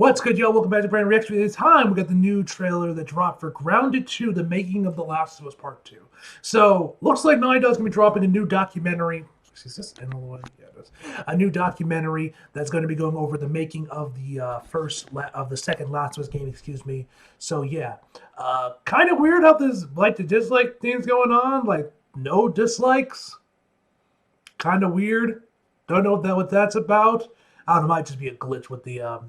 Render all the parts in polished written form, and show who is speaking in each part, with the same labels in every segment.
Speaker 1: What's good, y'all? Welcome back to Brand Reaction. This time, we got the new trailer that dropped for Grounded 2, The Making of The Last of Us Part 2. So, looks like Naughty Dog's going to be dropping a new documentary. Is this NLY? Yeah, it is. A new documentary that's going to be going over the making of the second Last of Us game, excuse me. So, yeah. Kind of weird how this, like, the dislike thing's going on. Like, no dislikes. Kind of weird. Don't know what that's about. I don't know, it might just be a glitch with the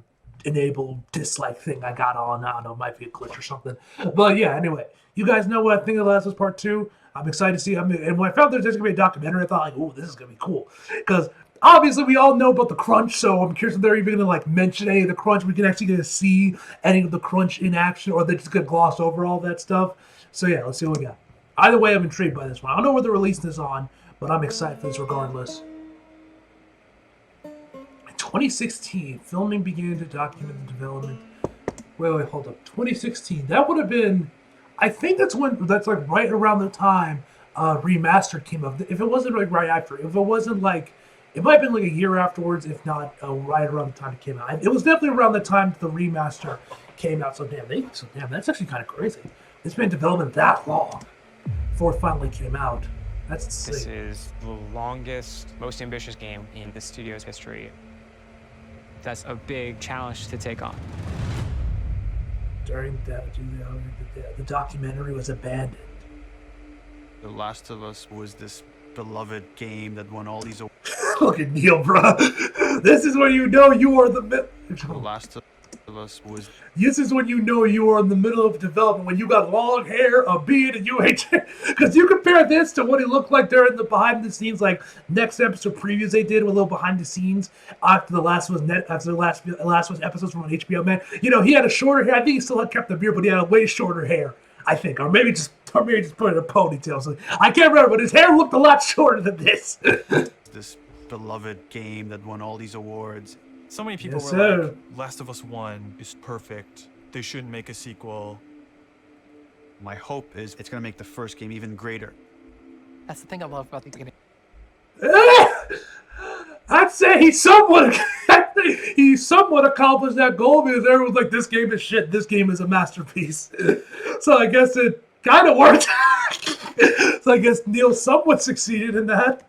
Speaker 1: enable dislike thing I got on. I don't know, it might be a glitch or something. But yeah, anyway, you guys know what I think of The Last of Us Part 2. I'm excited to see. And when I found there's going to be a documentary, I thought, like, oh, this is going to be cool. Because obviously we all know about the crunch, so I'm curious if they're even going to like mention any of the crunch. We can actually get to see any of the crunch in action, or they're just going to gloss over all that stuff. So yeah, let's see what we got. Either way, I'm intrigued by this one. I don't know where they're releasing this on, but I'm excited for this regardless. 2016, filming began to document the development. Wait, hold up. 2016. That would have been, I think that's like right around the time Remastered came up. If it wasn't like right after, if it wasn't like, it might have been like a year afterwards, if not right around the time it came out. It was definitely around the time the Remaster came out. So damn, that's actually kind of crazy. It's been in development that long before it finally came out. That's insane.
Speaker 2: This is the longest, most ambitious game in the studio's history. That's a big challenge to take on.
Speaker 1: During that, the documentary was abandoned.
Speaker 3: The Last of Us was this beloved game that won all these awards.
Speaker 1: Look at Neil, bro. This is when you know you are
Speaker 3: The Last of Us was...
Speaker 1: This is when you know you are in the middle of development, when you got long hair, a beard, and you hate... Because you compare this to what he looked like during the behind-the-scenes, like, next episode previews they did with a little behind-the-scenes after the Last of Us episodes from on HBO, man. You know, he had a shorter hair. I think he still had kept the beard, but he had a way shorter hair, I think. Or maybe just put it in a ponytail. So I can't remember, but his hair looked a lot shorter than this.
Speaker 3: This beloved game that won all these awards.
Speaker 4: So many people were like, Last of Us 1 is perfect. They shouldn't make a sequel.
Speaker 3: My hope is it's going to make the first game even greater.
Speaker 5: That's the thing I love about the beginning.
Speaker 1: I'd say he somewhat accomplished that goal, because everyone's like, this game is shit, this game is a masterpiece. So I guess it kind of worked. So I guess Neil somewhat succeeded in that.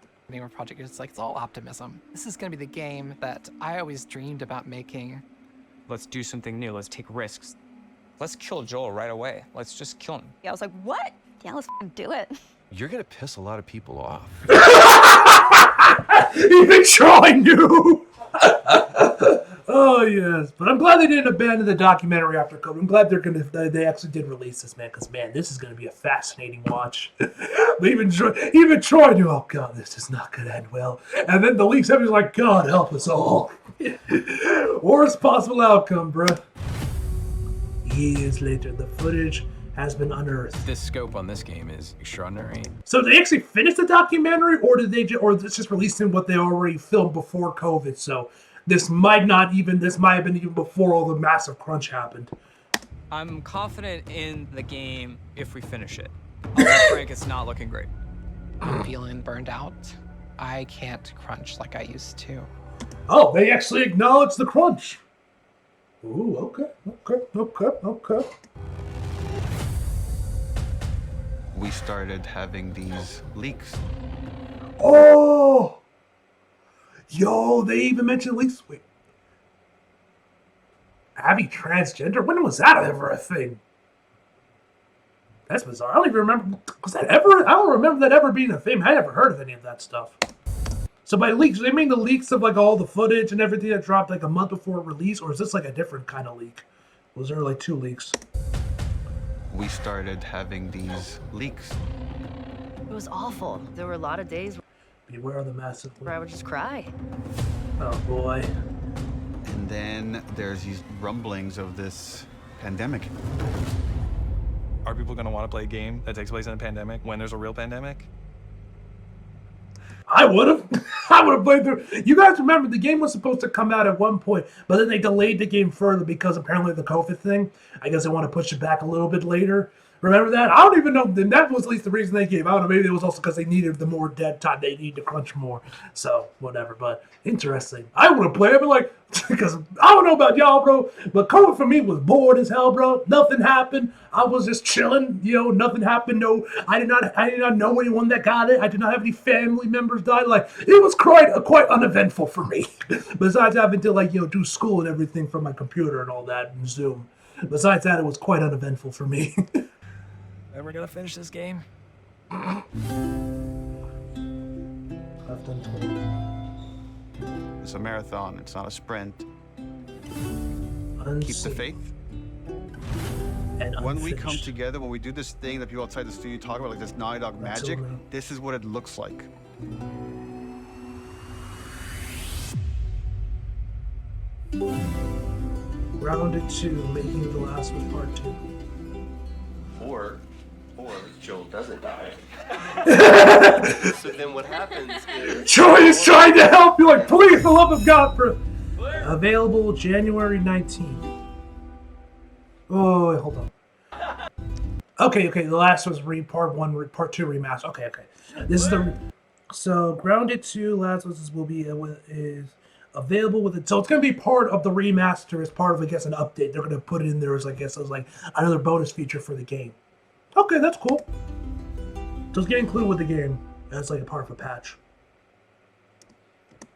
Speaker 5: Project is like, it's all optimism. This is going to be the game that I always dreamed about making.
Speaker 2: Let's do something new. Let's take risks. Let's kill Joel right away. Let's just kill him.
Speaker 6: Yeah, I was like, what? Yeah, let's do it.
Speaker 7: You're gonna piss a lot of people off.
Speaker 1: Even Troy knew. Oh yes, but I'm glad they didn't abandon the documentary after COVID. I'm glad they actually did release this, man, because man, this is gonna be a fascinating watch. But even Troy knew, oh god, this is not gonna end well. And then the leaks happen, he's like, God help us all. Worst possible outcome, bruh. Years later, the footage has been unearthed.
Speaker 7: The scope on this game is extraordinary.
Speaker 1: So did they actually finish the documentary, or did they or it's just releasing what they already filmed before COVID? So this might have been even before all the massive crunch happened.
Speaker 2: I'm confident in the game if we finish it. I'll be frank, it's not looking great.
Speaker 5: I'm feeling burned out. I can't crunch like I used to.
Speaker 1: Oh, they actually acknowledged the crunch. Ooh, okay.
Speaker 3: We started having these leaks.
Speaker 1: Oh! Yo, they even mentioned leaks. Wait. Abby transgender? When was that ever a thing? That's bizarre. I don't even remember. Was that ever? I don't remember that ever being a thing. I never heard of any of that stuff. So by leaks, they mean the leaks of like all the footage and everything that dropped like a month before release, or is this like a different kind of leak? Was there like 2 leaks?
Speaker 3: We started having these leaks.
Speaker 6: It was awful. There were a lot of days
Speaker 1: Beware of the massive leak.
Speaker 6: where I would just cry.
Speaker 1: Oh boy.
Speaker 3: And then there's these rumblings of this pandemic.
Speaker 4: Are people going to want to play a game that takes place in a pandemic when there's a real pandemic?
Speaker 1: I would have. Played through. You guys remember the game was supposed to come out at one point, but then they delayed the game further because apparently the COVID thing. I guess they want to push it back a little bit later. Remember that? I don't even know. That was at least the reason they gave. I don't know. Maybe it was also because they needed the more dead time. They needed to crunch more. So, whatever. But interesting. I want to play it, but like, because I don't know about y'all, bro. But COVID for me was bored as hell, bro. Nothing happened. I was just chilling. You know, nothing happened. No, I did not know anyone that got it. I did not have any family members die. Like, it was quite uneventful for me. Besides having to, like, you know, do school and everything from my computer and all that and Zoom. Besides that, it was quite uneventful for me.
Speaker 8: Ever gonna finish this game?
Speaker 3: It's a marathon. It's not a sprint.
Speaker 1: Unseen.
Speaker 3: Keep the faith.
Speaker 1: And
Speaker 3: When we come
Speaker 1: unfinished.
Speaker 3: together, when we do this thing that people outside the studio talk about, like this Naughty Dog magic,
Speaker 1: Absolutely.
Speaker 3: this is what it looks like.
Speaker 1: Grounded 2, Making of the Last of Us Part 2.
Speaker 9: Or Joel doesn't die. So then what happens is...
Speaker 1: Troy is trying to help you, like, please, for the love of God, bro. Available January 19th. Oh, wait, hold on. Okay, The Last was Part 1, Part 2 remaster. Okay. This is the... So, Grounded 2, Last of Us will be... is available with it. So it's going to be part of the remaster as part of, I guess, an update. They're going to put it in there as, I guess, as like another bonus feature for the game. Okay, that's cool. So it's getting included with the game as like a part of a patch.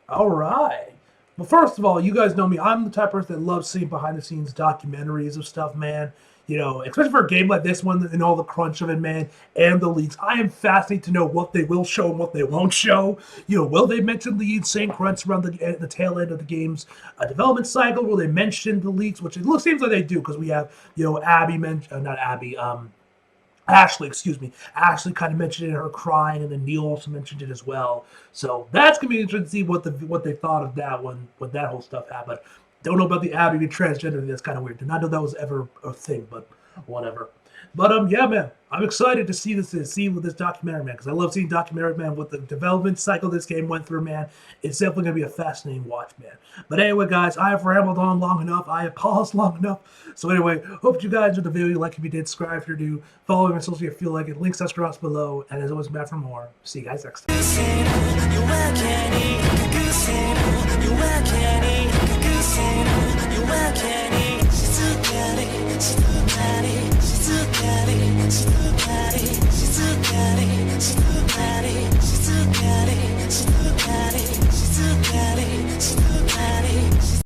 Speaker 1: All right. Well, first of all, you guys know me. I'm the type of person that loves seeing behind-the-scenes documentaries of stuff, man. You know, especially for a game like this one and all the crunch of it, man, and the leaks. I am fascinated to know what they will show and what they won't show. You know, will they mention the insane crunch around the tail end of the game's development cycle? Will they mention the leaks? Which it seems like they do, because we have, you know, Ashley, excuse me. Ashley kind of mentioned it, her crying, and then Neil also mentioned it as well. So that's gonna be interesting to see what they thought of that when that whole stuff happened. Don't know about the Abby being transgender. That's kind of weird. Did not know that was ever a thing, but whatever. But yeah, man, I'm excited to see with this documentary, man, because I love seeing documentary, man. What the development cycle this game went through, man. It's definitely gonna be a fascinating watch, man. But anyway, guys, I have rambled on long enough. I have paused long enough. So anyway, hope you guys enjoyed the video. Like if you did, subscribe if you're new. Follow me on social media if you feel like it. Links subscribe below. And as always, I'm back for more. See you guys next time.